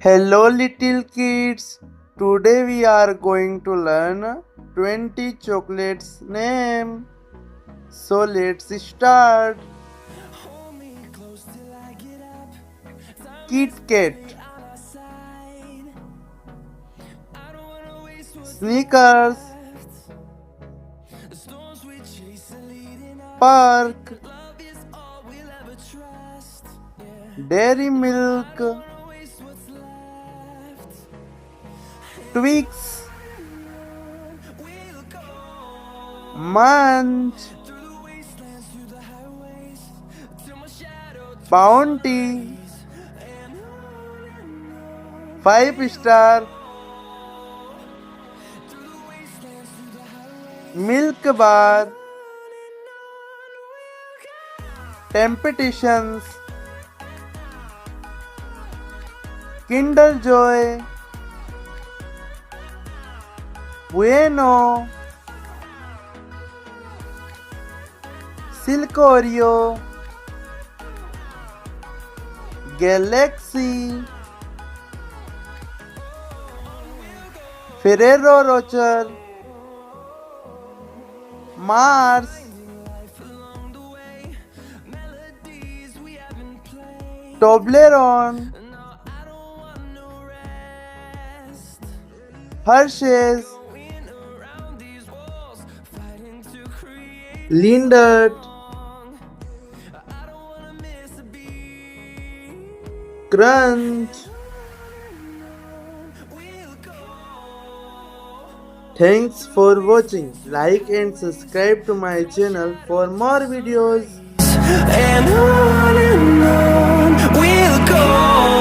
Hello little kids. Today we are going to learn 20 chocolates name. So let's start. Kit Kat, Snickers, Park, Dairy Milk, Twix, Munch, Bounty, 5 star, Milk Bar, Temptations, Kinder Joy, Bueno, Silk Oreo, Galaxy, Ferrero Rocher, Mars, Toblerone, Hershey's, Lindert, Crunch. Thanks for watching. Like and subscribe to my channel for more videos. And on we'll go.